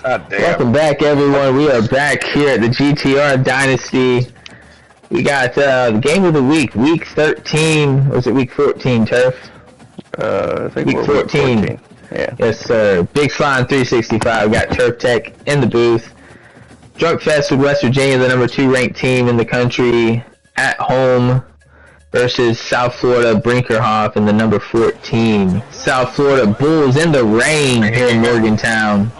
God damn. Welcome back, everyone. We are back here at the GTR Dynasty. We got the game of the week, week 13. Was it week 14, Turf? I think week 14. Yeah. Yes, sir. Big Slime 365. We got Turf Tech in the booth. Drunk Fest with West Virginia, the number 2 ranked team in the country, at home versus South Florida Brinkerhoff in the number 14. South Florida Bulls in the rain here in Morgantown.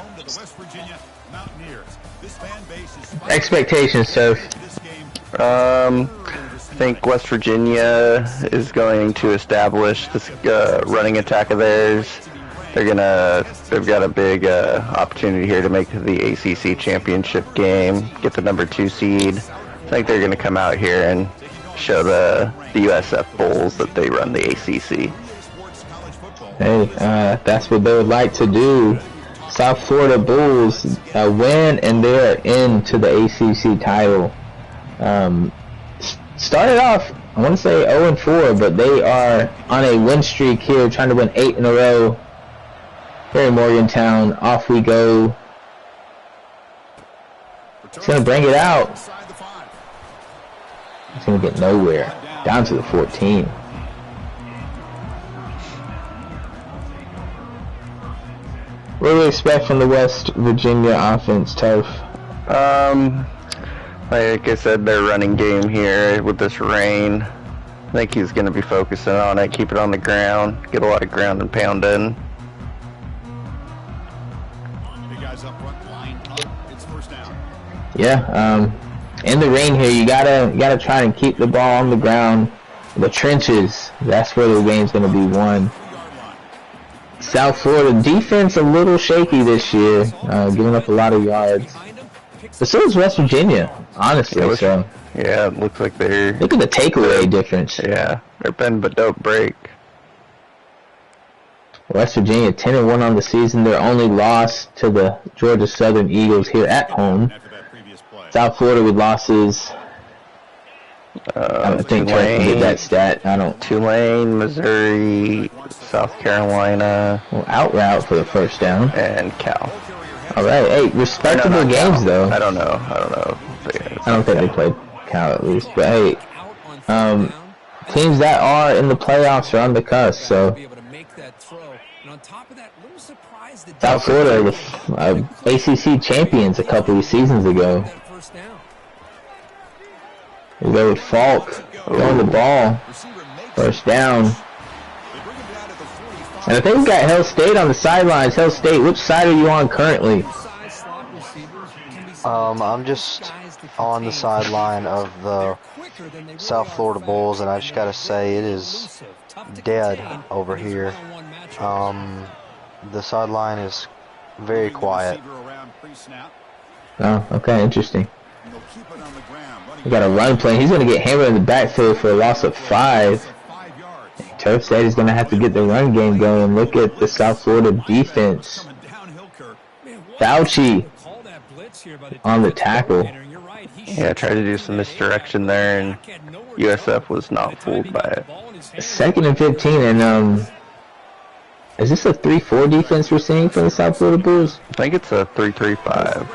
Expectations, Turf. I think West Virginia is going to establish this running attack of theirs. They've got a big opportunity here to make the ACC championship game, get the number 2 seed. I think they're going to come out here and show the USF Bulls that they run the ACC. Hey, that's what they would like to do. South Florida Bulls win, and they're into the ACC title. Started off, I want to say 0-4, but they are on a win streak here, trying to win 8 in a row. Here in Morgantown, off we go. He's going to bring it out. He's going to get nowhere. Down to the 14. What do we expect from the West Virginia offense, Turf? Like I said, their running game here with this rain. I think he's going to be focusing on it, keep it on the ground, get a lot of ground and pound in. Yeah, in the rain here, you gotta try and keep the ball on the ground, the trenches. That's where the game's gonna be won. South Florida defense a little shaky this year, giving up a lot of yards. But so is West Virginia, honestly. Yeah, it looks like they're. Look at the takeaway difference. Yeah, they're bend but don't break. West Virginia 10-1 on the season. Their only loss to the Georgia Southern Eagles here at home. South Florida with losses. I don't think Tulane can get that stat. I don't. Tulane, Missouri, South Carolina. Well, out route for the first down. And Cal. All right, hey, respectable games though. I don't know. I don't think they played Cal at least, but hey, teams that are in the playoffs are on the cusp. So South Florida was ACC champions a couple of seasons ago. We go with Falk throwing the ball, first down. And I think we got Hell State on the sidelines. Hell State, which side are you on currently? I'm just on the sideline of the South Florida Bulls, and I just gotta say it is dead over here. The sideline is very quiet. Oh, okay, interesting. We got a run play. He's going to get hammered in the backfield for a loss of 5. Turf said he's going to have to get the run game going. Look at the South Florida defense. Fauci on the tackle. Yeah, tried to do some misdirection there, and USF was not fooled by it. 2nd and 15, and is this a 3-4 defense we're seeing from the South Florida Bulls? I think it's a 3-3-5.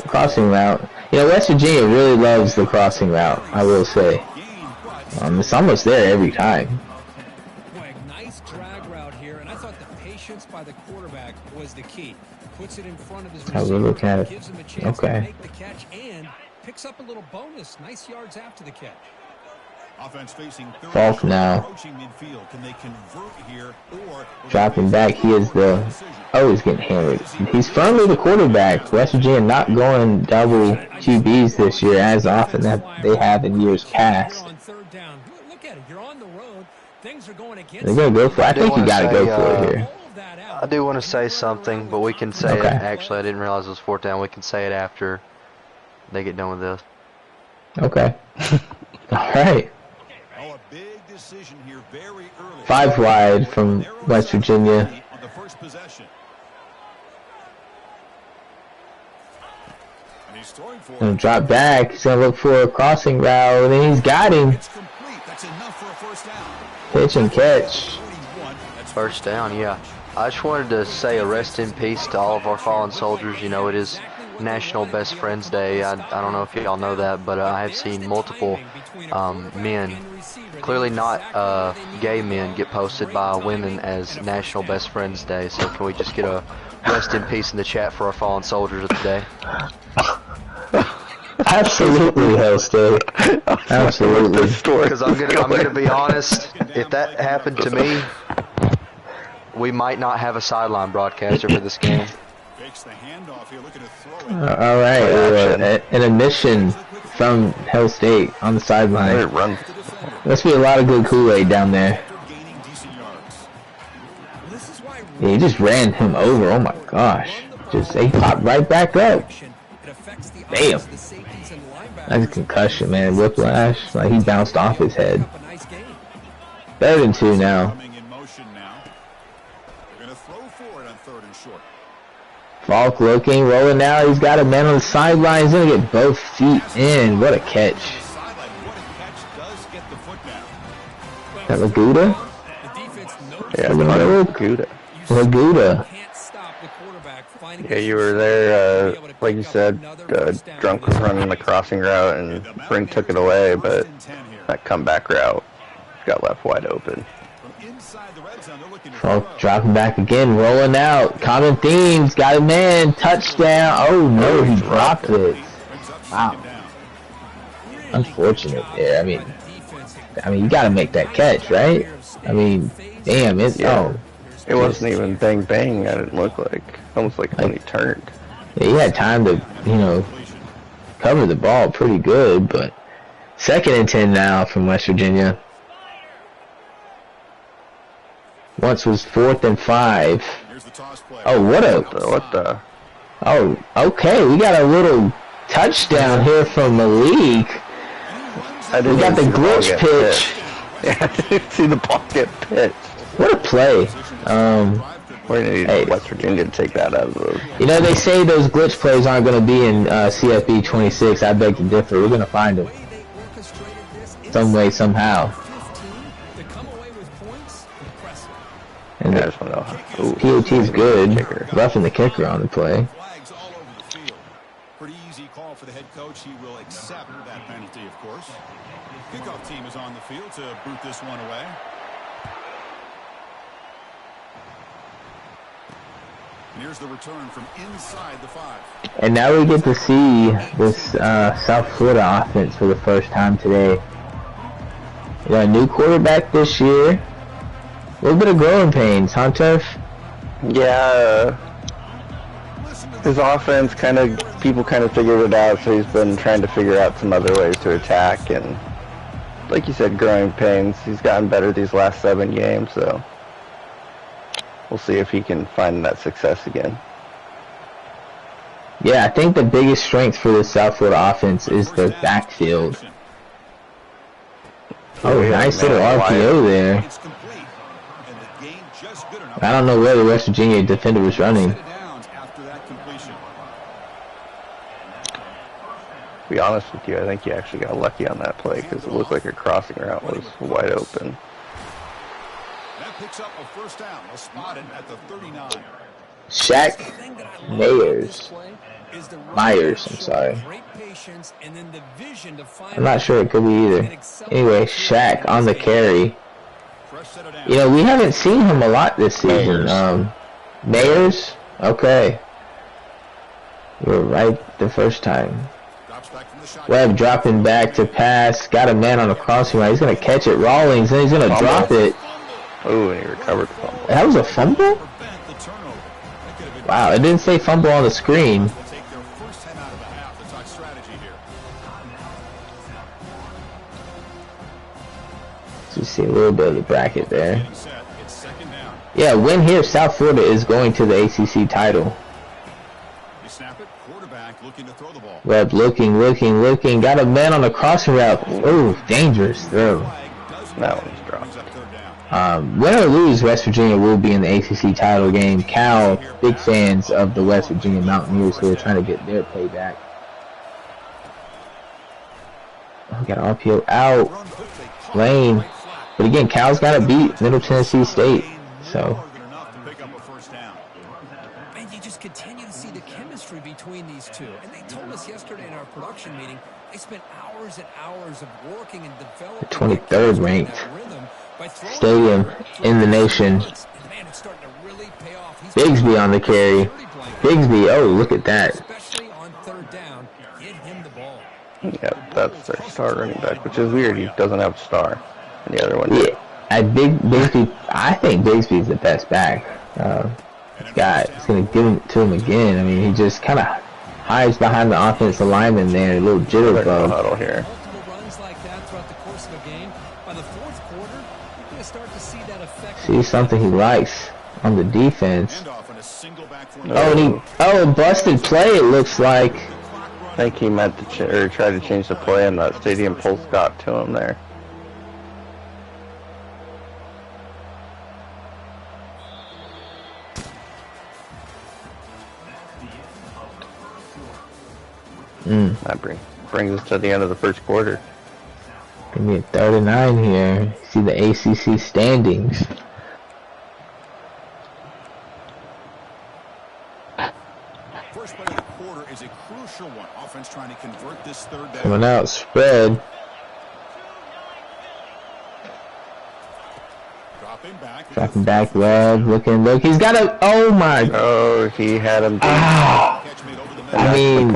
Crossing route. You know, West Virginia really loves the crossing route, I will say. It's almost there every time. Nice drag route here, and I thought the patience by the quarterback was the key. Puts it in front of his receiver, have a look at it. Gives him a chance okay. to make the catch and picks up a little bonus. Nice yards after the catch. Falk now. Dropping back, he is he's getting hammered. He's firmly the quarterback. West Virginia not going double QBs this year as often that they have in years past. They're going to go for it. I think you got to go for it here. I do want to say something, but we can say it. Actually, I didn't realize it was 4th down. We can say it after they get done with this. Okay. All right. 5 wide from West Virginia. Gonna drop back. He's gonna look for a crossing route, and he's got him. Pitch and catch. First down, yeah. I just wanted to say a rest in peace to all of our fallen soldiers. You know, it is National Best Friends Day. I don't know if y'all know that, but I have seen multiple men, clearly not gay men, get posted by women as National Best Friends Day. So can we just get a rest in peace in the chat for our fallen soldiers of the day? Absolutely, Hell State. Absolutely. Because I'm gonna be honest, if that happened to me, we might not have a sideline broadcaster for this game. All right, an admission from Hell State on the sideline. Must be a lot of good Kool-Aid down there. Yeah, he just ran him over. Oh my gosh! He popped right back up. Damn. That's a concussion, man. Whiplash. Like, he bounced off his head. Better than 2 now. Falk looking, rolling now. He's got a man on the sideline. He's going to get both feet in. What a catch. Is that Laguda? Yeah, Laguda. Laguda. Yeah, you were there, like you said, drunk was running the crossing route and Brink took it away, but that comeback route got left wide open. Falk dropping back again, rolling out. Common themes, got a man, touchdown. Oh no, he dropped it. Wow. Unfortunate there. I mean, you gotta make that catch, right? I mean, damn, it. Yeah. It wasn't even bang bang. That didn't look like. Almost like when he turned. Yeah, he had time to, you know, cover the ball pretty good, but 2nd and 10 now from West Virginia. Once was 4th and 5. Oh, what the? Oh, okay. We got a little touchdown here from Malik. We got the glitch pitch. Yeah, I didn't see the ball get pitched. What a play. We're going to need West Virginia to take that out of the... You know, they say those glitch plays aren't going to be in CFB 26. I beg to differ. We're going to find them. Some way, somehow. And I just want to know how... PAT's good. Roughing the kicker on the play. Pretty easy call for the head coach. He will accept that penalty, of course. Kickoff team is on the field to boot this one away. And here's the return from inside the 5. And now we get to see this South Florida offense for the first time today. We got a new quarterback this year. A little bit of growing pains, huh, Turf? Yeah. His offense people kind of figured it out, so he's been trying to figure out some other ways to attack. And like you said, growing pains. He's gotten better these last 7 games, so we'll see if he can find that success again. Yeah, I think the biggest strength for the South Florida offense is the backfield. Oh, nice little RPO there. I don't know where the West Virginia defender was running. To be honest with you, I think he actually got lucky on that play because it looked like a crossing route was wide open. That picks up a first down. They'll spot it at the 39. Shaq Myers. I'm sorry. I'm not sure, it could be either. Anyway, Shaq on the carry. You know, we haven't seen him a lot this season. Myers? Okay. You were right the first time. Webb dropping back to pass. Got a man on the crossing route. He's going to catch it. Rawlings, and he's going to drop it. Oh, and he recovered the fumble. That was a fumble? Wow, it didn't say fumble on the screen. Let's see a little bit of the bracket there. Yeah, win here, South Florida is going to the ACC title. Webb looking. Got a man on the crossing route. Oh, dangerous throw. That one's dropped. Win or lose, West Virginia will be in the ACC title game. Cal, big fans of the West Virginia Mountaineers who are trying to get their payback. Oh, we got RPO out. Lane. But again, Cal's got to beat Middle Tennessee State. So, And you just continue to see the chemistry between these two. And they told us yesterday in our production meeting, they spent hours and hours of working and developing the 23rd ranked stadium in the nation. Man, it's starting to really pay off. Bigsby on the carry. Bigsby, oh, look at that. Especially on third down, get him the ball. Yeah, that's their star running back, which is weird. He doesn't have a star. And the other one, yeah, Bigsby. I think Bigsby's the best back. It's gonna give it to him again. I mean, he just kind of hides behind the offensive lineman there, a little jitterbug. Huddle here. Multiple runs like that throughout the course of a game. By the fourth quarter, you're going to start to see that effect. See something he likes on the defense. No. Oh, busted play. It looks like. I think he meant to try to change the play, and that stadium pulse got to him there. That brings us to the end of the first quarter. Gonna be a 39 here. See the ACC standings. First play of the quarter is a crucial one. Offense trying to convert this third down. Coming out spread. Dropping back, Webb. Look. He's got a. Oh my. Oh, he had him. I mean,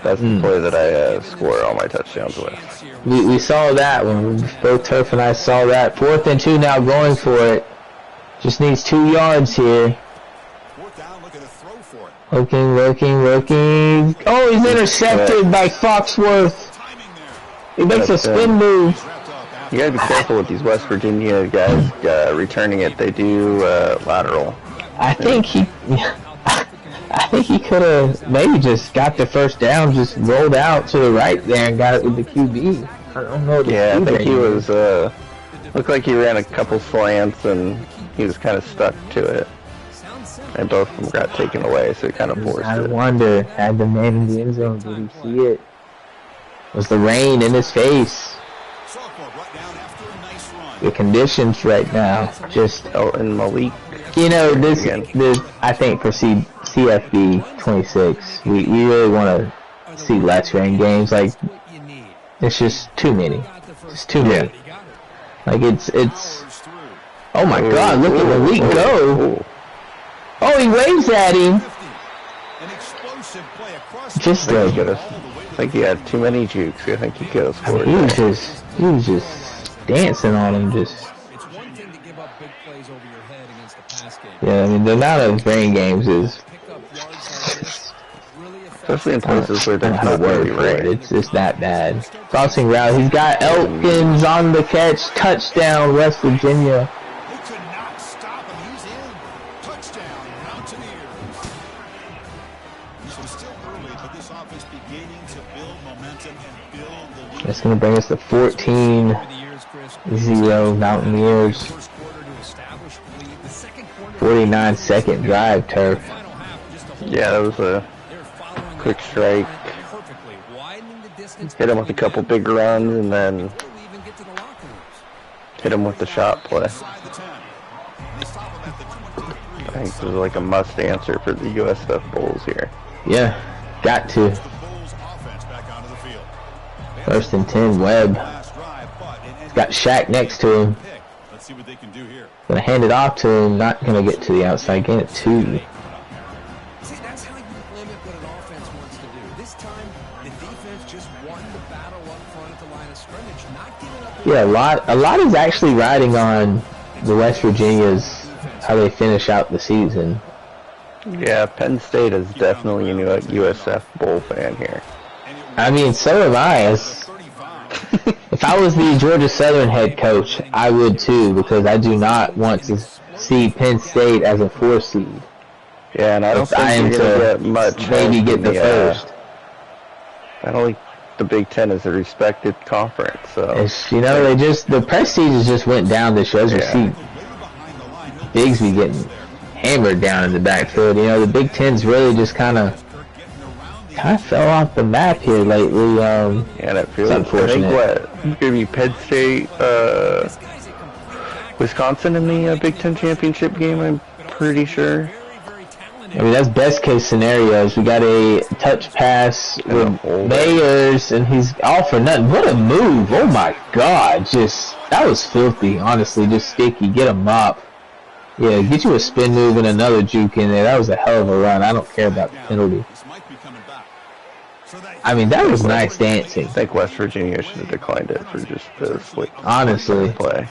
that's the play that I score all my touchdowns with. We saw that one. Both Turf and I saw that. 4th and 2 now, going for it. Just needs 2 yards here. Looking. Oh, he's intercepted by Foxworth. He makes a spin move. You gotta be careful with these West Virginia guys returning it. They do lateral. I think he could have maybe just got the first down, just rolled out to the right there and got it with the QB. I don't know. Yeah, I think he was, looked like he ran a couple slants and he was kind of stuck to it. And both of them got taken away, so he kind of forced it. I wonder, had the man in the end zone, did he see it? Was the rain in his face? The conditions right now, just... Oh, and Malik. You know, this I think for CFB 26, we really want to see less rain games. Like, it's just too many. It's too many. Like, it's... Oh my God, look at Malik go! Oh, he waves at him! Just like... I think he had too many jukes. I think he could have scored. He was just dancing on him, just... Yeah, I mean, the amount of rain games is... Especially in places where there's no word for it. It's just that bad. Crossing route. He's got Elkins on the catch. Touchdown, West Virginia. That's going to bring us to 14-0 Mountaineers. 49-second drive, Turf. Yeah, that was a quick strike. Hit him with a couple big runs and then hit him with the shot play. I think this is like a must answer for the USF Bulls here. Yeah, got to. 1st and 10, Webb. He's got Shaq next to him. Gonna hand it off to him, not gonna get to the outside, gain it 2. See, that's how you limit what an offense wants to do. This time, the defense just won the battle up front at the line of scrimmage, not giving up. Yeah, a lot is actually riding on the West Virginia's, how they finish out the season. Yeah, Penn State is definitely a new USF Bowl fan here. I mean, so am I. If I was the Georgia Southern head coach, I would too, because I do not want to see Penn State as a 4 seed. Yeah, and I don't think you're going to get much. Maybe get the first. I don't think the Big Ten is a respected conference, so... You know, the prestige just went down this year. As you see Bigsby getting hammered down in the backfield. You know, the Big Ten's really just kind of fell off the map here lately. And it feels unfortunate. I think it's going to be Penn State, Wisconsin in the Big Ten championship game, I'm pretty sure. I mean, that's best case scenarios. We got a touch pass with Mayers, and he's all for nothing. What a move! Oh my God, that was filthy. Honestly, just sticky. Get a mop. Yeah, get you a spin move and another juke in there. That was a hell of a run. I don't care about the penalty. I mean, that was nice dancing. I think West Virginia should have declined it for just the slick honestly play.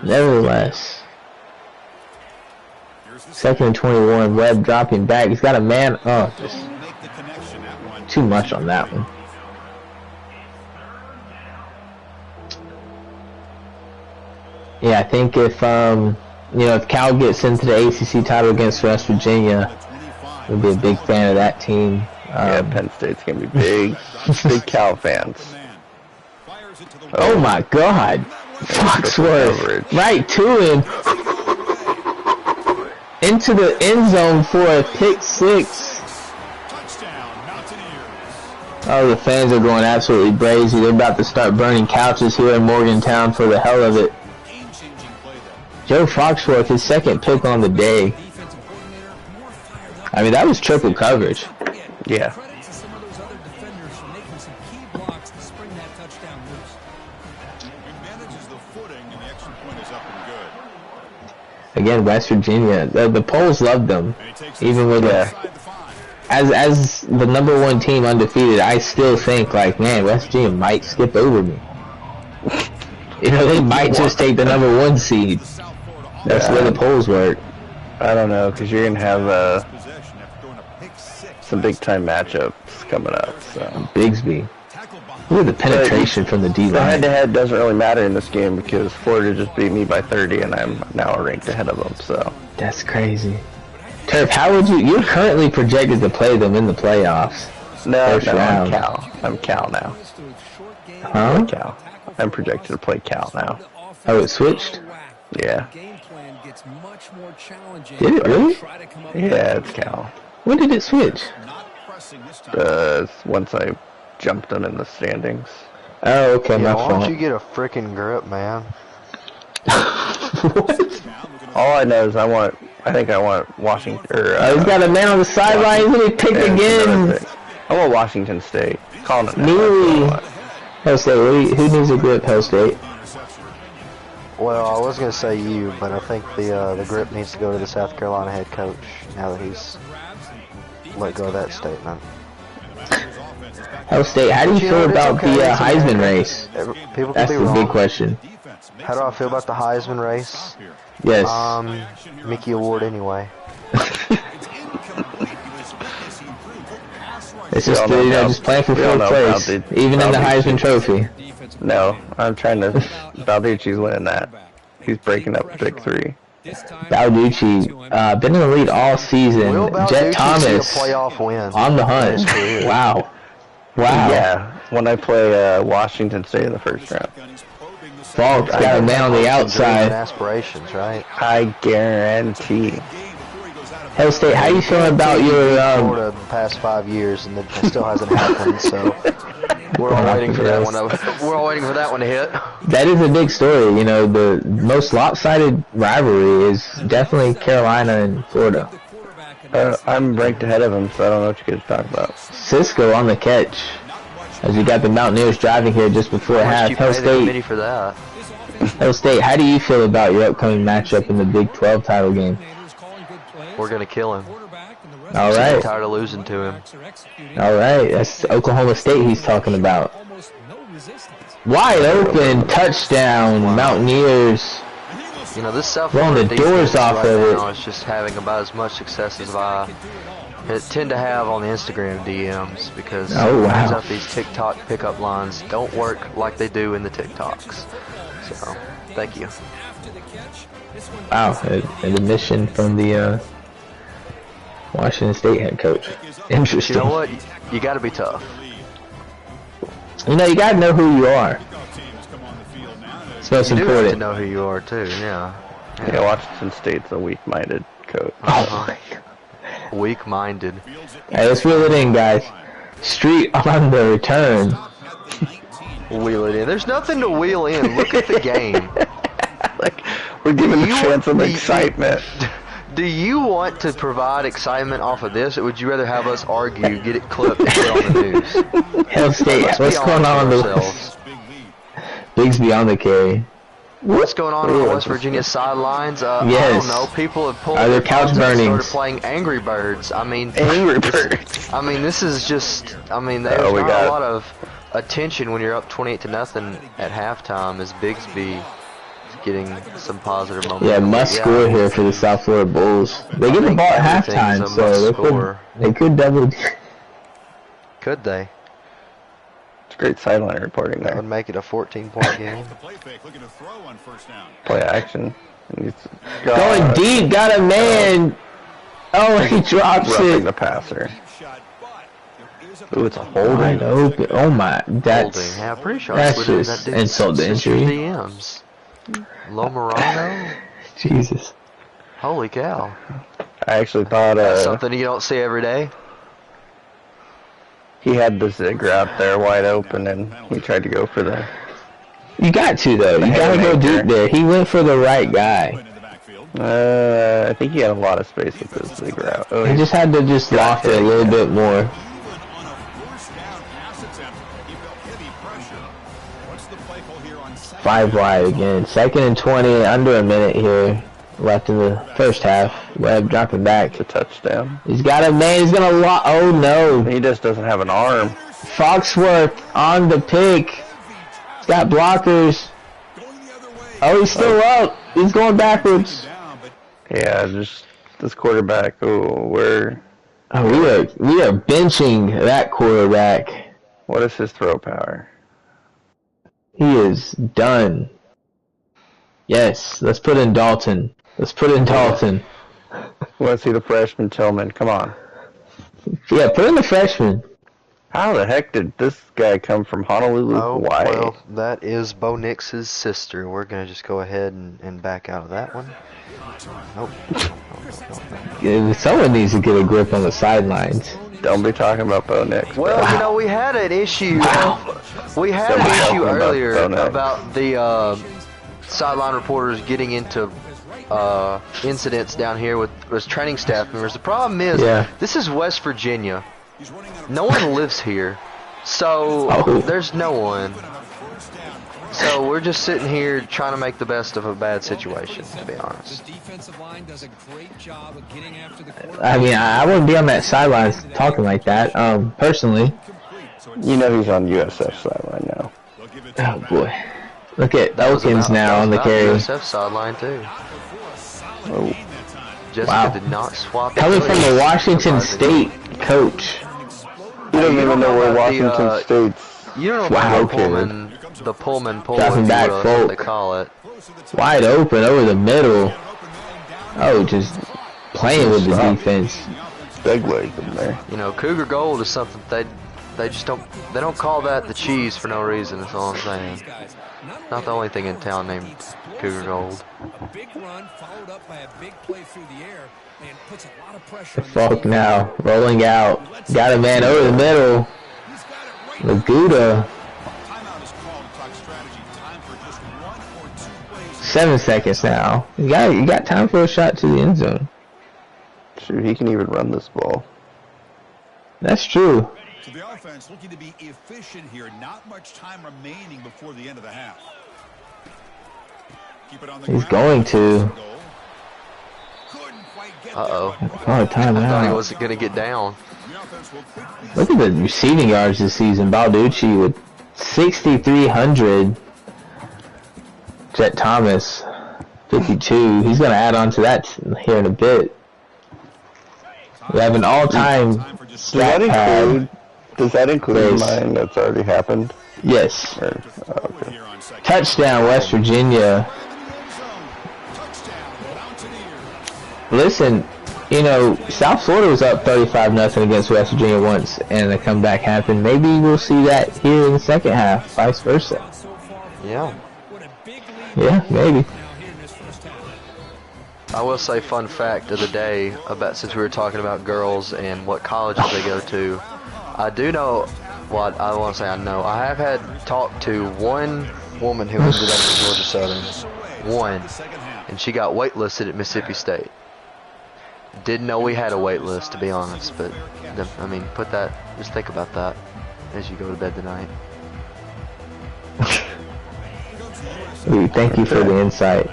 Nevertheless. 2nd and 21, Webb dropping back. He's got a man. Oh, just too much on that one. Yeah, I think if if Cal gets into the ACC title against West Virginia, we'll be a big fan of that team. Yeah, Penn State's gonna be big, big Cal fans. Oh my God, Foxworth right to him. Into the end zone for a pick 6. Oh, the fans are going absolutely crazy. They're about to start burning couches here in Morgantown for the hell of it. Joe Foxworth, his 2nd pick on the day. I mean, that was triple coverage. Yeah. Again, West Virginia, the polls loved them, even with as the #1 team undefeated. I still think like, man, West Virginia might skip over me. They might just take the #1 seed. That's the way the polls work. I don't know, because you're gonna have some big time matchups coming up. So Bigsby. Look at the penetration from the D-line. The head-to-head doesn't really matter in this game because Florida just beat me by 30, and I'm now ranked ahead of them. So that's crazy. Turf, how would you're currently projected to play them in the playoffs? No, I'm Cal. I'm Cal now. Huh? Cal. I'm projected to play Cal now. Oh, it switched? Yeah. Did it really? Yeah, it's Cal. When did it switch? Once I jumped them in the standings. Oh, okay, my why fault. don't you get a freaking grip, man? What? All I know is I think I want Washington. He's got a man on the sidelines and he picked again. I want Washington State. Calling it. Neely. Hell State. Who needs a grip, Hell State? Well, I was gonna say you, but I think the grip needs to go to the South Carolina head coach now that he's let go of that statement. Hell State, how do you feel about the Heisman race? People can That's be the wrong. big question. How do I feel about the Heisman race? Yes. Mickey Award anyway. It's just just playing for 4th place, even in the Heisman Trophy. No, I'm trying to. Balducci's winning that. He's breaking up pick 3. Balducci, been in the lead all season. Jet Thomas playoff win on the hunt. Wow. Wow. Yeah, when I play Washington State in the first round. Falk's got a man on the outside. Aspirations, right? I guarantee. Hell State, how you feeling about your Florida the past 5 years, and it still hasn't happened. So we're all waiting for that one. We're all waiting for that one to hit. That is a big story. The most lopsided rivalry is definitely Carolina and Florida. I'm ranked ahead of him, so I don't know what you guys talk about. Cisco on the catch, as we got the Mountaineers driving here just before half. Hell State, for that. Hell State, how do you feel about your upcoming matchup in the Big 12 title game? We're gonna kill him. All right. I'm tired of losing to him. All right, that's Oklahoma State he's talking about. Wide open touchdown, Mountaineers. This South blowing Florida the doors off right of it. now is just having about as much success as I tend to have on the Instagram DMs, because turns out these TikTok pickup lines don't work like they do in the TikToks. So, thank you. Wow, an admission from the Washington State head coach. Interesting. You know what? You got to be tough. You got to know who you are. It's most You do have important. to know who you are too. Yeah. Yeah, Washington State's a weak-minded coach. Oh my God. Weak-minded. Hey, let's reel it in, guys. Street on the return. Wheel it in. There's nothing to wheel in. Look at the game. Like, we're giving the chance some excitement. Do you want to provide excitement off of this, or would you rather have us argue, get it clipped, and get on the news? Hell State, what's going on with the Bigsby on the carry? What's going on the West Virginia sidelines? Yes. I don't know. People have pulled Are there couch phones and burnings? started playing Angry Birds. I mean, Angry Birds. I mean, this is just. I mean, there's we not got a lot of attention when you're up 28-0 at halftime. As Bigsby is getting some positive momentum. Yeah, must score here for the South Florida Bulls. They get the ball at halftime, so they could double. Could they? It's great sideline reporting That there. would make it a 14-point game. The play fake, looking to throw on first down. Play action. And he's Going deep, got a man. Oh, he drops roughing it. the passer. Shot, but there is a Ooh, it's a Wide holding. open. Oh my, Holding. that's Yeah, I'm pretty sure that's I slid just that dude's insult to sister's injury. DMs. Lomorano? Jesus. Holy cow. I actually thought That's something you don't see every day. he had the zig route there wide open, and he tried to go for the. You got to though. You gotta go deep there. He went for the right guy. in the backfield. I think he had a lot of space with this zig route. Oh, He just had to just loft it a little bit more. Even on a first down pass attempt, he felt heavy pressure. What's the play call here on second? 5 wide again. 2nd and 20, under a minute here left in the first half. Webb dropping back. It's a touchdown. He's got a man. He's gonna oh no. He just doesn't have an arm. Foxworth on the pick. He's got blockers. Going the other way. Oh, he's still up. He's going backwards. Down, but Yeah, just this quarterback. Oh, Oh, we are benching that quarterback. what is his throw power? He is done. Yes, let's put in Dalton. Let's put in Dalton. Want to see the freshman Tillman? Come on. Yeah, put in the freshman. How the heck did this guy come from Honolulu, Oh, Hawaii? well, that is Bo Nix's sister. We're going to just go ahead and back out of that one. Nope. Someone needs to get a grip on the sidelines. Don't be talking about Bo Nix. Well, you know, we had an issue. We had Somebody an issue talking about earlier Bo Nix. about the sideline reporters getting into incidents down here with training staff members. The problem is, Yeah. this is West Virginia. No one lives here, so Oh. there's no one. So we're just sitting here trying to make the best of a bad situation, to be honest. The defensive line does a great job of getting after the I mean, I wouldn't be on that sideline talking like that, personally. You know he's on USF sideline now. Oh, boy. Look at That was Elkins about- now that was on the about carry. USF sideline too. Oh, Jessica Wow. did not swap. Coming from the Washington Surprisingly. State coach. you don't even know where about the, Washington State's. You don't know Wow, about kid. the Pullman, Dropping if back, you will, that's what they folk. call it. Wide open over the middle. Oh, just playing with the defense. Big leg in there. You know, Cougar Gold is something they just don't call that the cheese for no reason. That's all I'm saying. guys. Not the only thing in town named Cougar Gold. A big run followed up by a big play through the air and puts a lot of pressure on Falk now, rolling out. Got a man over the middle. Laguda. Timeout is called to talk strategy. Time for just 1 or 2 ways. 7 seconds now. You got time for a shot to the end zone. Shoot, he can even run this ball. That's true. So the offense looking to be efficient here. Not much time remaining before the end of the half. Keep it on the He's ground. going to. Couldn't quite get Uh-oh. there. Oh, I thought he timeout. wasn't going to get down. The offense will quickly Look at the receiving yards this season. Balducci with 6,300. Jet Thomas, 52. He's going to add on to that here in a bit. We have an all-time stat pad. Does that include Yes. mine that's already happened? Yes. Or, okay. here on second. Touchdown, West Virginia. Touchdown. Mountaineers. Listen, you know, South Florida was up 35-0 against West Virginia once, and a comeback happened. Maybe we'll see that here in the second half, vice versa. Yeah. Yeah, maybe. I will say, fun fact of the day, about since we were talking about girls and what colleges they go to, I do know Well, I want to say I know. I have had talked to one woman who ended up at Georgia Southern. One. And she got waitlisted at Mississippi State. Didn't know we had a wait list, to be honest. But, I mean, just think about that as you go to bed tonight. Thank you for the insight.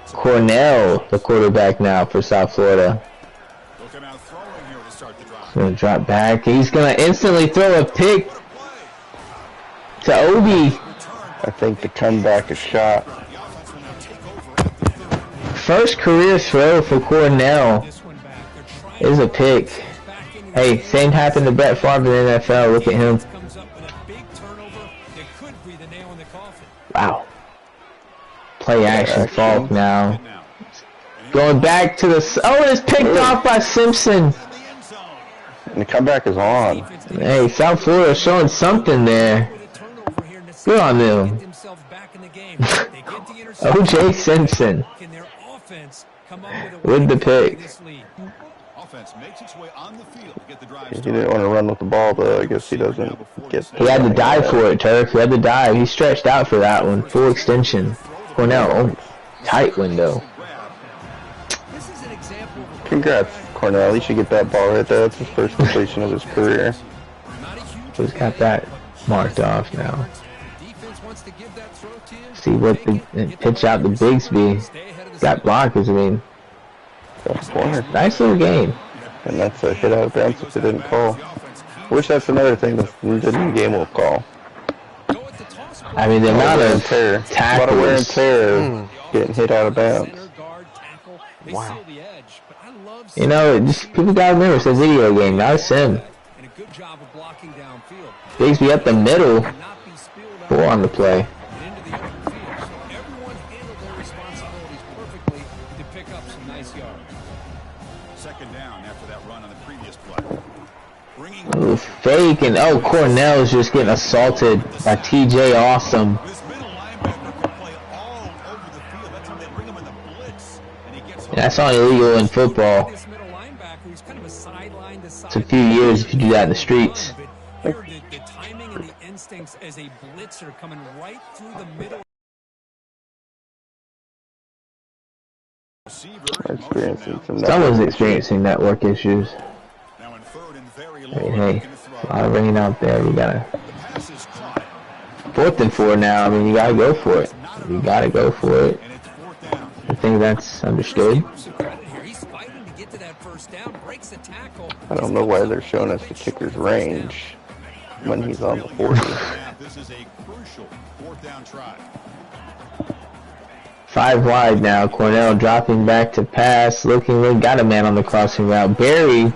Cornell, the quarterback now for South Florida. He's going to drop back. He's going to instantly throw a pick to Obi. I think the comeback is shot. First career throw for Cornell is a pick. Hey, same happened to Brett Favre in the NFL. Look at him. Wow. Play action Falk now. Going back to the... Oh, it's picked off by Simpson. And the comeback is on. Hey, South Florida showing something there. Good on them. O.J. Simpson with the pick. He didn't want to run with the ball, though. I guess he doesn't get... He had to dive for it, Turk. He had to dive. He stretched out for that one. Full extension. Cornell, tight window. Congrats, Cornell. He should get that ball right there. That's his first completion of his career. He's got that marked off now. See what the pitch out to Bigsby. Got blockers, I mean. Corner. Nice little game. And that's a hit out of bounds if they didn't call. I wish that's another thing the new game will call. I mean, the amount of tackles. A lot of wear and tear getting hit out of bounds. Wow. You know, just, people gotta remember, it's a video game, not a sim. Bigsby up the middle. 4 on the play. Ooh, fake, and oh, Cornell's just getting assaulted by TJ Awesome. That's not illegal in football. It's a few years if you do that in the streets. Someone's experiencing network issues. I mean, hey, a lot of rain out there. We gotta 4th and 4 now. I mean, you gotta go for it. You gotta go for it. I think that's understood. I don't know why they're showing us the kicker's range when he's on the 40. 5 wide now. Cornell dropping back to pass. Looking, got a man on the crossing route. Barry.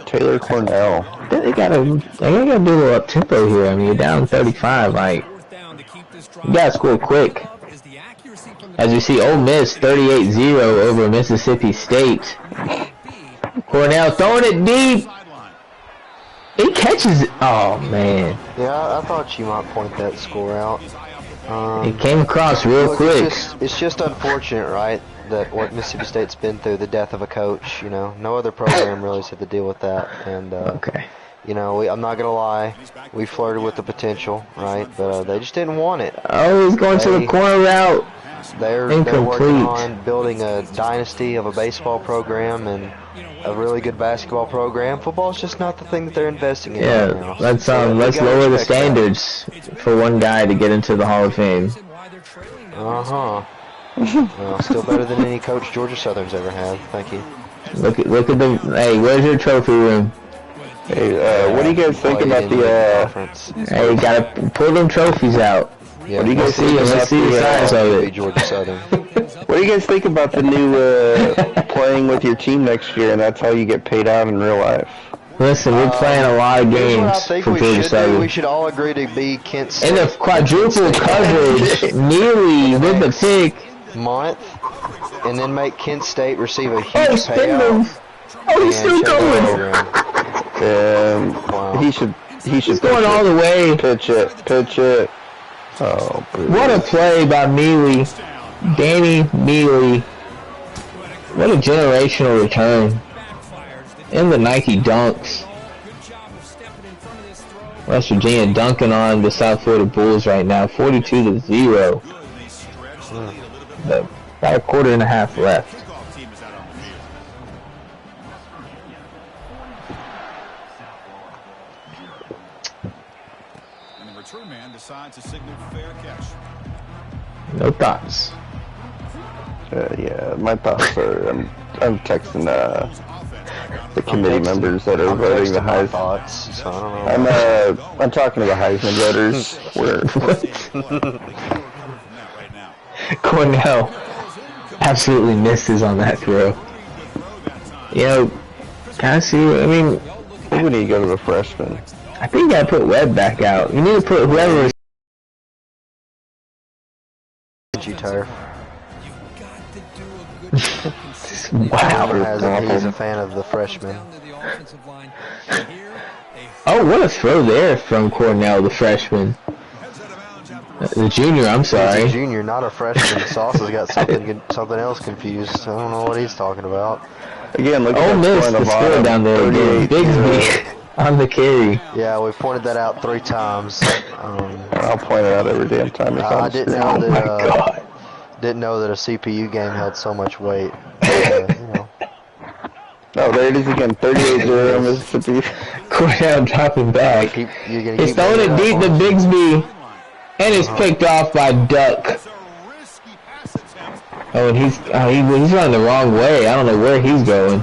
Taylor Cornell. They gotta do a little up tempo here. I mean, you're down 35. Like, you gotta score quick. As you see, Ole Miss 38-0 over Mississippi State. Cornell throwing it deep. He catches it. Oh man. Yeah, I thought you might point that score out. It came across real quick. It's just unfortunate, right? That what Mississippi State's been through, the death of a coach, you know. No other program really has had to deal with that. And, okay. You know, I'm not going to lie, we flirted with the potential, right? But they just didn't want it. Oh, he's going to the corner route. They're working on building a dynasty of a baseball program and a really good basketball program. Football's just not the thing that they're investing in right now. Let's lower the standards for one guy to get into the Hall of Fame. Uh-huh. Well, still better than any coach Georgia Southern's ever had. Thank you. Look at the. Hey, where's your trophy room? Hey, what do you guys think about the? Hey, you gotta pull them trophies out. Yeah, what do you guys see? Let's see the size of it. Georgia Southern. What do you guys think about the new playing with your team next year, and that's how you get paid out in real life? Listen, we're playing a lot of games for Georgia Southern. We should all agree to be Kent State. In the quadruple coverage, nearly with the pick. Month, and then make Kent State receive a huge payout. Move. Oh, he's still going. Wow. He should. He's going all the way. Pitch it. Oh, boo. What a play by Mealy, Danny Mealy. What a generational return. In the Nike dunks. West Virginia dunking on the South Florida Bulls right now, 42-0. About a quarter and a half left. And the return man decides to signal fair catch. No thoughts. Yeah, my thoughts are I'm texting the committee members that are voting the Heisman. Thoughts, so I don't know. I'm talking to the Heisman voters. Cornell absolutely misses on that throw. You know, kind of see. I mean, we need to go to the freshman. I think you gotta put Webb back out. You need to put whoever is. Turf. Wow. He's a fan of the freshman. Oh, what a throw there from Cornell, the freshman. The junior, I'm sorry. He's a junior, not a freshman. Sauce has got something else confused. I don't know what he's talking about. Again, look at Miss, the score down there again. Bigsby on the carry. Yeah, we pointed that out 3 times. I'll point it out every damn time. I didn't know Oh my God. Didn't know that a CPU game held so much weight. You know. Oh, there it is again. 38-0 Mississippi. Cornell dropping back. He's throwing it deep to Bigsby, and it's picked off by Duck. Oh, and he's running the wrong way. I don't know where he's going.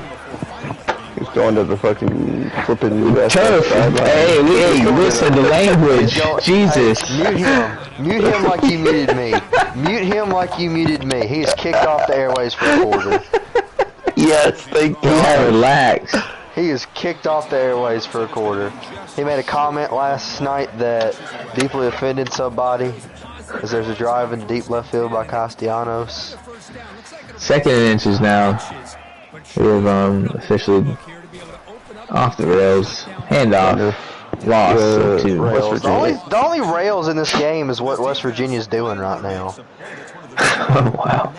He's going to the fucking flipping Turf. Hey, listen to language. Jesus. Hey, mute him like you muted me. Mute him like you muted me. He's kicked off the airways for a quarter. Yes, thank you. Relax. He is kicked off the airways for a quarter. He made a comment last night that deeply offended somebody, as there's a drive in deep left field by Castellanos. 2nd and inches now. We've officially off the rails. Handoff. Loss to West Virginia. The only rails in this game is what West Virginia's doing right now. Oh, wow.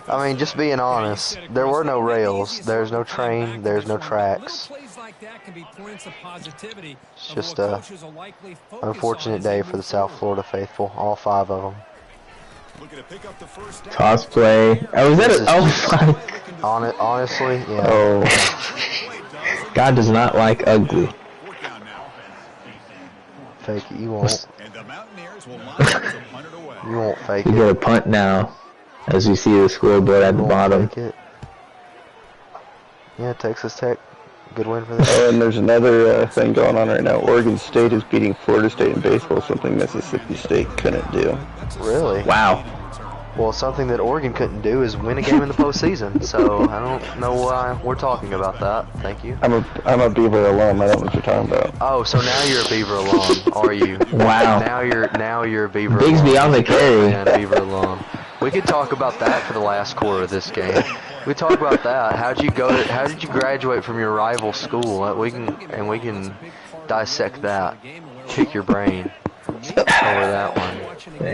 I mean, just being honest, there were no rails. There's no train. There's no tracks. It's just a unfortunate day for the South Florida faithful, all 5 of them. Toss play. Oh, was that Honestly, yeah. Oh. God does not like ugly. Fake it, you won't. You won't fake it. We get a punt now, as you see the scoreboard at the bottom. Fake it. Yeah, Texas Tech, good win for them. Oh, and there's another thing going on right now. Oregon State is beating Florida State in baseball, something Mississippi State couldn't do. Really? Wow. Well, something that Oregon couldn't do is win a game in the postseason. So I don't know why we're talking about that. Thank you. I'm a Beaver alum. I don't know what you're talking about. Oh, so now you're a Beaver alum, are you? Wow. Now you're a Beaver. Bigsby on the carry. And Beaver alum. We could talk about that for the last quarter of this game. We talk about that. How did you graduate from your rival school? We can dissect that. Pick your brain over that one.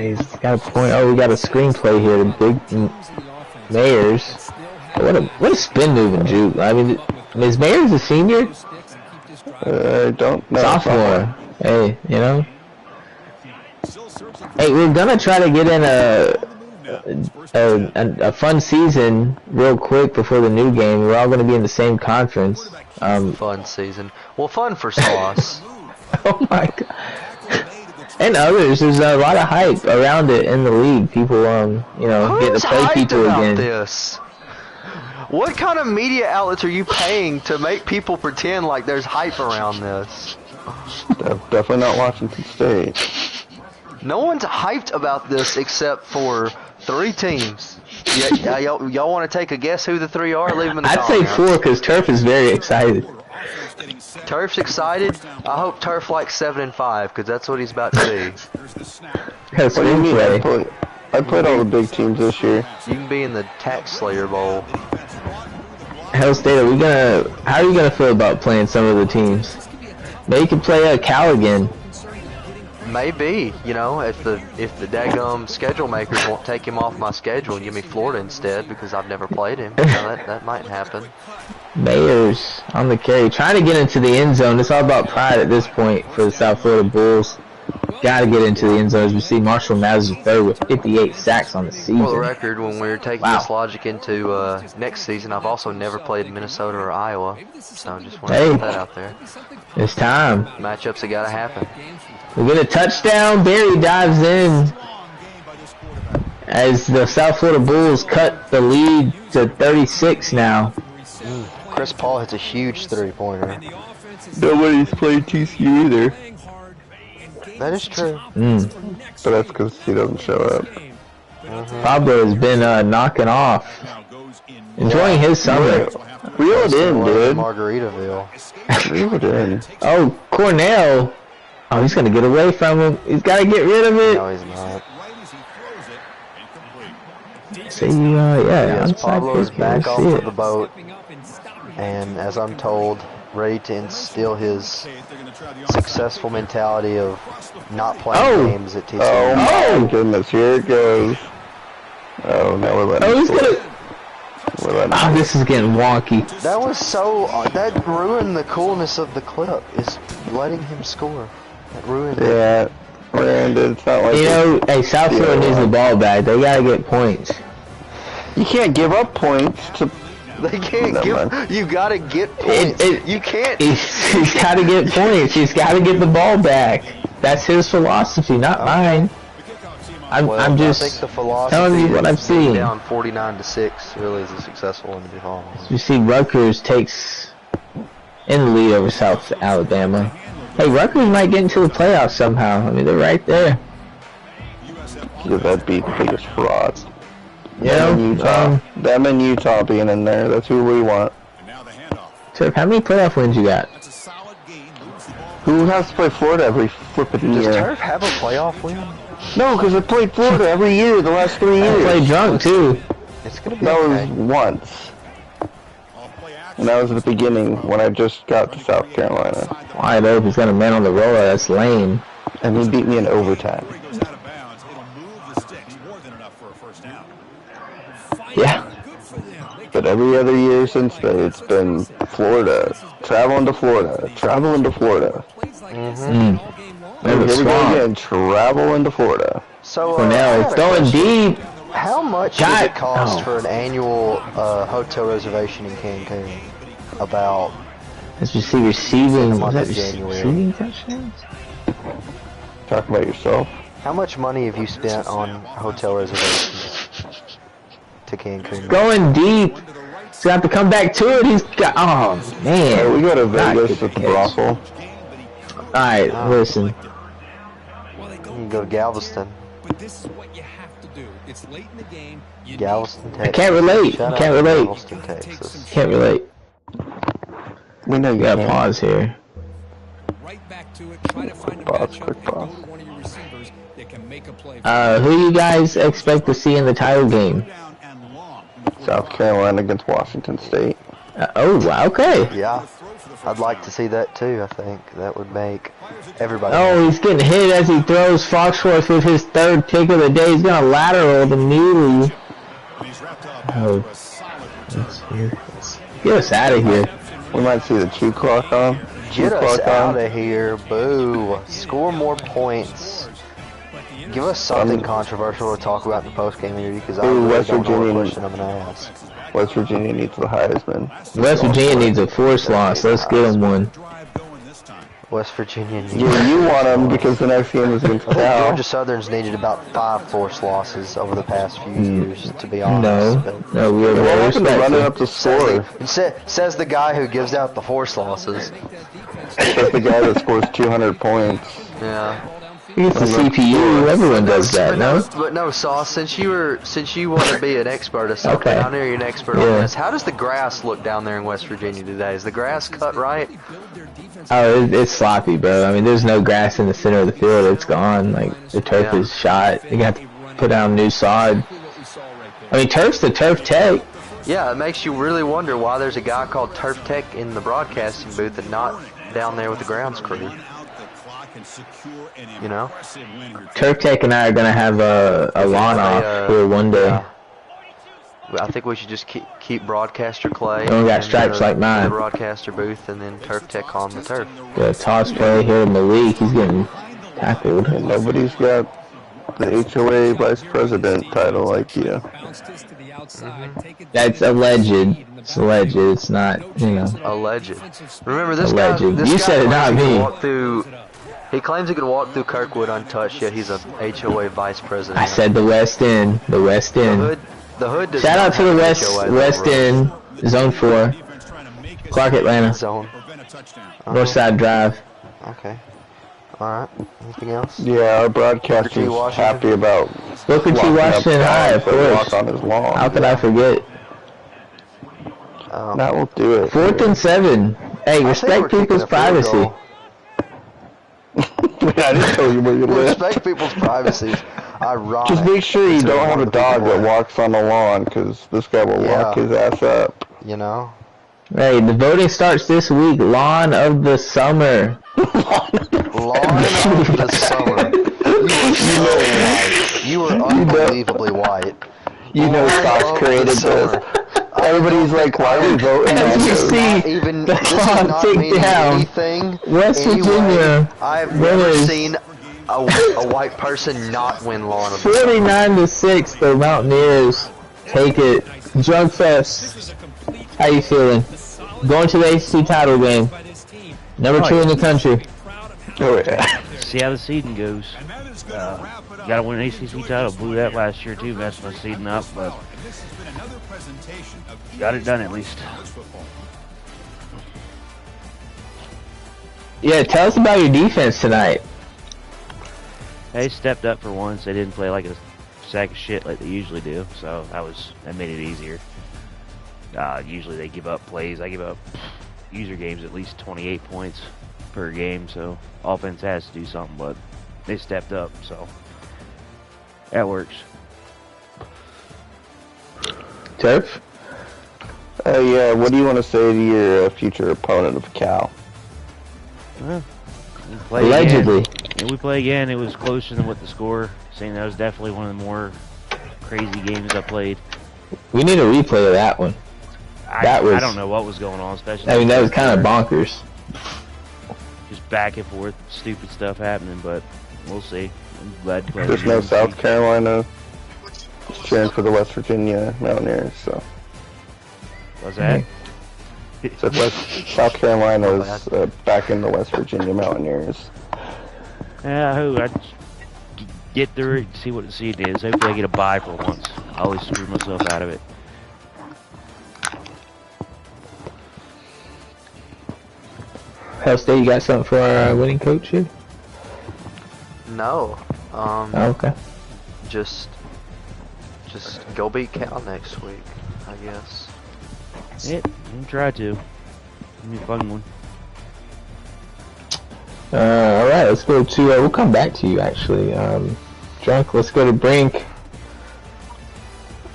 He's got a point. Oh, we got a screenplay here. The big Mayers. What a spin move and juke. I mean, is Mayers a senior? I don't know. Sophomore. Hey, you know. Hey, we're gonna try to get in a fun season real quick before the new game. We're all gonna be in the same conference. Fun season. Well, fun for Sauce. Oh my God. And others, there's a lot of hype around it in the league. People, get to play people again. This? What kind of media outlets are you paying to make people pretend like there's hype around this? Definitely not Washington State. No one's hyped about this except for 3 teams. Y'all want to take a guess who the 3 are? Leave them in the comments. I'd say 4 because Turf is very excited. Turf's excited. I hope Turf likes 7 and 5 because that's what he's about to do. What do you mean? I played all the big teams this year. You can be in the Tax Slayer Bowl. Hell State, how are you gonna feel about playing some of the teams? Maybe you can play Cal again. Maybe, you know, if the daggum schedule makers won't take him off my schedule and give me Florida instead because I've never played him, you know, that might happen. Mayers on the carry, trying to get into the end zone. It's all about pride at this point for the South Florida Bulls. Got to get into the end zone as we see Marshall Mathers III with 58 sacks on the season. For the record, when we're taking this logic into next season, I've also never played Minnesota or Iowa, so I just want to put that out there. It's time. Matchups have got to happen. We get a touchdown. Barry dives in as the South Florida Bulls cut the lead to 36 now. Chris Paul hits a huge 3-pointer. Nobody's played TCU either. That is true. But that's because he doesn't show up. Pablo has been knocking off. Enjoying his summer. Reel it in, dude. Margaritaville. Reel it in. Oh, Cornell. Oh, he's going to get away from him. He's got to get rid of it. No, he's not. See, yeah, Yes, Pablo is back off the boat. And as I'm told, ready to instill his successful mentality of not playing games at TCU. Oh my goodness, here it goes. Oh, now we're letting he's gonna... Oh, this is getting wonky. That was so... that ruined the coolness of the clip, is letting him score. That ruined it. Yeah, ruined it. It's not like... You know, hey, South Florida needs the ball back. They gotta get points. You can't give up points to... They can't give... You gotta get points. You can't... He's gotta get points. He's gotta get the ball back. That's his philosophy, not mine. I'm just telling you what I'm seeing. Down 49-6 really is a successful one to be following. You see Rutgers takes in the lead over South Alabama. Hey, Rutgers might get into the playoffs somehow. I mean, they're right there. Yeah, that'd be the biggest fraud. Yeah, them and Utah being in there, that's who we want. Turf, how many playoff wins you got? Who has to play Florida every flipping year? Does Turf have a playoff win? No, because they played Florida every year the last 3 years. I played drunk too. It's gonna be That okay. was once. And that was at the beginning when I just got to South Carolina. Wide open, he's got a man on the roller, that's lame. And he beat me in overtime. Yeah. But every other year since then, it's been Florida. Traveling to Florida. Traveling to Florida. And Here we go again. Traveling to Florida. So, Cornell is going deep. How much does it cost for an annual hotel reservation in Cancun? About... As you see, receiving January. touchdowns? Talk about yourself. How much money have you spent on hotel reservations to Cancun? Going deep. He's got to come back to it. He's got... Oh, man. Hey, we go to Vegas at the brothel. Alright, listen. You can go to Galveston. But this is what you have to do. It's late in the game. Galveston, Texas. I can't relate. Shout out Can't relate. Galveston, Texas. Can't relate. We know you gotta can. pause here. Right back to it. Try to find a Pause, matchup quick and go pause. to one of your receivers that can make a play. Who you guys expect to see in the title game? South Carolina against Washington State. Oh, wow, okay. Yeah. I'd like to see that too, I think. That would make everybody Oh, he's getting hit as he throws Foxworth with his third pick of the day. He's gonna lateral the Muley. Oh. Get us out of here. We might see the 2 clock on. Get us out of here. Boo. Score more points. Give us something controversial to talk about in the post-game interview, because I really West don't know what Virginia. question I'm going to ask. West Virginia needs the Heisman. West Virginia needs a force loss. Let's get him one. West Virginia needs... Yeah, you want them because the next game is against I think Cal. Georgia Southern's needed about 5 forced losses over the past few years, to be honest. No, we are What very happened to running respectful. up the score? Says the guy who gives out the forced losses. That's the guy that scores 200 points. Yeah. It's the CPU. Everyone does that, no? But no, Sauce, since you want to be an expert of something, Okay. I know you're an expert on this. How does the grass look down there in West Virginia today? Is the grass cut right? Oh, it's sloppy, bro. I mean, there's no grass in the center of the field. It's gone. Like, the turf is shot. You got to put down new sod. I mean, turf's the turf tech. Yeah, it makes you really wonder why there's a guy called Turf Tech in the broadcasting booth and not down there with the grounds crew. can secure an You know? impressive win here. Turf Tech and I are gonna have a lawn off here one day. Yeah. I think we should just keep broadcaster Clay. We only got stripes like mine. In the broadcaster booth, and then Turf Tech on the turf. Got a toss play here in Malik. He's getting tackled. And nobody's got the HOA vice president title like you. That's alleged. It's alleged. It's not, you know. Alleged. Remember this Alleged. guy. This You guy said it, not me. He claims he could walk through Kirkwood untouched, yet he's a HOA vice president. I said the West End. The West End. The hood does Shout not out to the have HOA West End. Zone 4. Clark, Atlanta. Zone. Northside Drive. Okay. Alright. Anything else? Yeah, our broadcaster's happy about Booker T. Washington High, of course. on his lawn. How could I forget? That will do it. 4th and 7. Hey, respect people's privacy. I didn't tell you where you live. Respect people's privacy. Ironic. Just make sure you don't have a dog that walks on the lawn, because this guy will lock his ass up. You know? Hey, the voting starts this week. Lawn of the Summer. Lawn of the Summer. You are unbelievably white. You know Fox created this. Everybody's like, why are we voting on As you this? see, the lawn take down. Anything, West Virginia. I've never seen a white person not win lawn of the Summer. 49-6, the Mountaineers take it. Drug Fest. How you feeling? Going to the ACC title game. Number 2 in the country. Oh yeah. See how the seeding goes. Got to win an ACC title. Blew that last year too. Messed my seeding up, but got it done at least. Yeah, tell us about your defense tonight. They stepped up for once. They didn't play like a sack of shit like they usually do, so that made it easier. Usually they give up plays. I give up user games at least 28 points per game, so offense has to do something, but they stepped up, so that works. Turf? Yeah, what do you want to say to your future opponent of Cal? Well, we play Allegedly. Again. And we play again. It was closer than what the score. Saying that was definitely one of the more crazy games I played. We need a replay of that one. I don't know what was going on, especially. I mean, that was kind of bonkers. Just back and forth, stupid stuff happening, but we'll see. I'm glad to play. There's no South Carolina cheering for the West Virginia Mountaineers, so. What's that? So South Carolina's back in the West Virginia Mountaineers. Yeah, I hope I get through it, see what the seed is. Hopefully I get a bye for once. I always screw myself out of it. Hell State, you got something for our winning coach here? No. Okay. Just go beat Cal next week, I guess. Yeah, I'm try to. It'll be a fun one. Alright, let's go to, we'll come back to you actually. Drunk, let's go to Brink.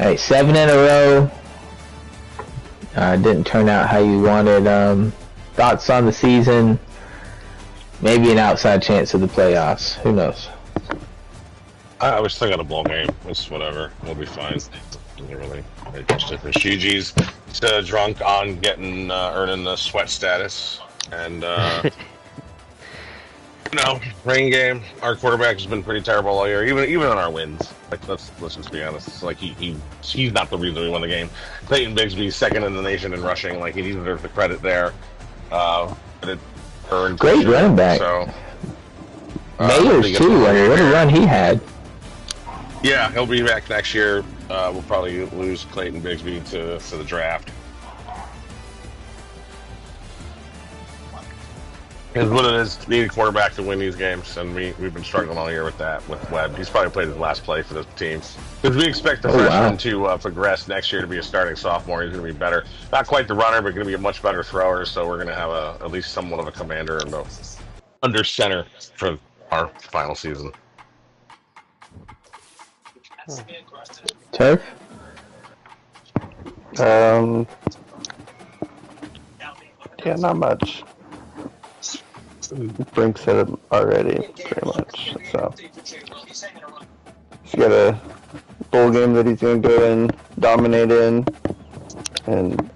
Alright, 7 in a row. Didn't turn out how you wanted. Thoughts on the season? Maybe an outside chance of the playoffs. Who knows? We still got a bowl game. It's whatever. We'll be fine. Doesn't really make much difference. Gigi's drunk on getting earning the sweat status, and rain game. Our quarterback has been pretty terrible all year, even on our wins. Like let's just be honest. It's like he's not the reason we won the game. Clayton Bigsby's second in the nation in rushing. Like he deserves the credit there. But it earned great running back. So Mayers too. I mean, what a run he had. Yeah, he'll be back next year. We'll probably lose Clayton Bigsby to the draft. It's what it is. Need a quarterback to win these games, and we've been struggling all year with that. With Webb, he's probably played his last play for this team because we expect the freshman to progress next year to be a starting sophomore. He's going to be better, not quite the runner, but going to be a much better thrower. So we're going to have at least somewhat of a commander and under center for our final season. Turf? Yeah, not much. Brink said it already, pretty much. So he's got a bowl game that he's going to go in, dominate in, and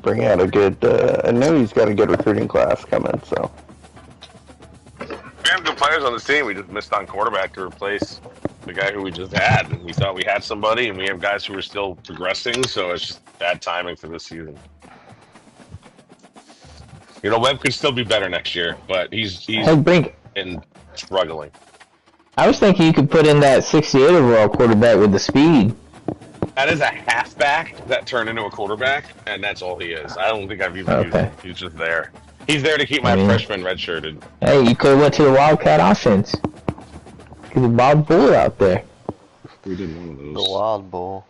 bring out a good. I know he's got a good recruiting class coming. So we have good players on the team. We just missed on quarterback to replace the guy who we just had. We thought we had somebody, and we have guys who are still progressing. So it's just bad timing for this season. You know, Webb could still be better next year, but he's Brink, in struggling. I was thinking you could put in that 68 overall quarterback with the speed. That is a halfback that turned into a quarterback, and that's all he is. I don't think I've even used him. He's just there. He's there to keep my freshman redshirted. Hey, you could have went to the Wildcat offense. There's a wild bull out there. We did one of those. The wild bull.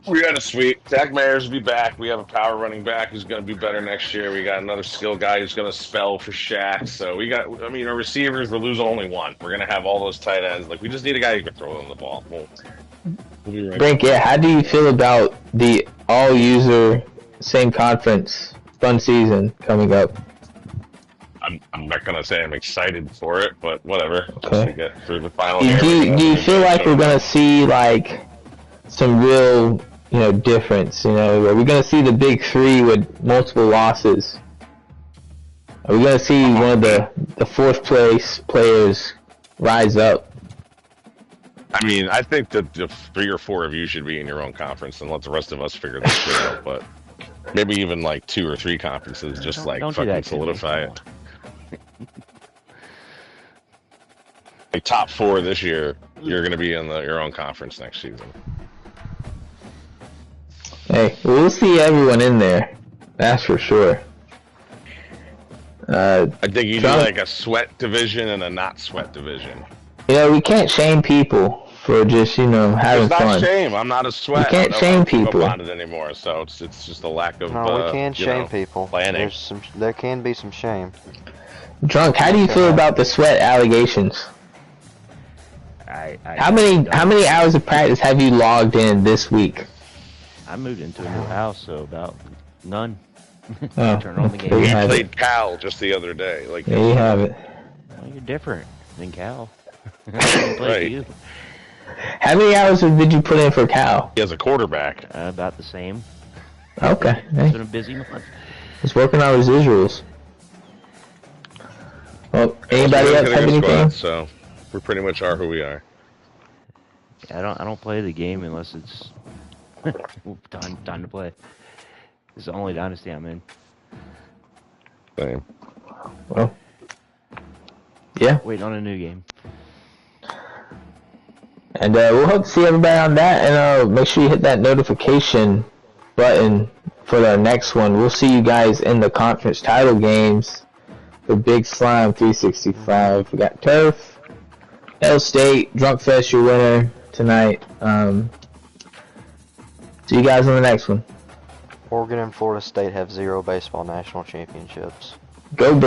We got a sweep. Zach Mayers will be back. We have a power running back who's going to be better next year. We got another skill guy who's going to spell for Shaq. So we got, I mean, our receivers, we're losing only one. We're going to have all those tight ends. Like, we just need a guy who can throw them the ball. We'll be right Brink, yeah, how do you feel about the all-user, same conference, fun season coming up? I'm not going to say I'm excited for it, but whatever. Okay. Just to get through the final Do you feel like we're going to see, like, some real, you know, difference? You know, are we going to see the big three with multiple losses? Are we going to see one of the fourth place players rise up? I mean, I think that the 3 or 4 of you should be in your own conference and let the rest of us figure this shit out. But maybe even like 2 or 3 conferences, just don't fucking solidify it. Like top 4 this year, you're going to be in your own conference next season. Hey, we'll see everyone in there. That's for sure. I think you do like a sweat division and a not sweat division. You know, we can't shame people for just, you know, having fun. It's not shame. I'm not a sweat. We can't shame people on it anymore. So it's just a lack of. No, we can shame people. Planning. There can be some shame. Drunk, how do you feel about the sweat allegations? How many hours of practice have you logged in this week? I moved into a new house, so about none. Oh, Turn on the game. We played Cal just the other day. Like, there you have it. Well, you're different than Cal. Right. You. How many hours did you put in for Cal? He has a quarterback. About the same. Okay. It's been a busy month. He's working on residuals. Well, anybody else have anything? Squad, so we pretty much are who we are. I don't play the game unless it's time to play. It's the only dynasty I'm in. Same. Well, yeah. Waiting on a new game. And we'll hope to see everybody on that. And make sure you hit that notification button for the next one. We'll see you guys in the conference title games for Big Slime 365. We got Turf, L State, Drunk Fest, your winner tonight. See you guys on the next one. Oregon and Florida State have 0 baseball national championships. Go Bears.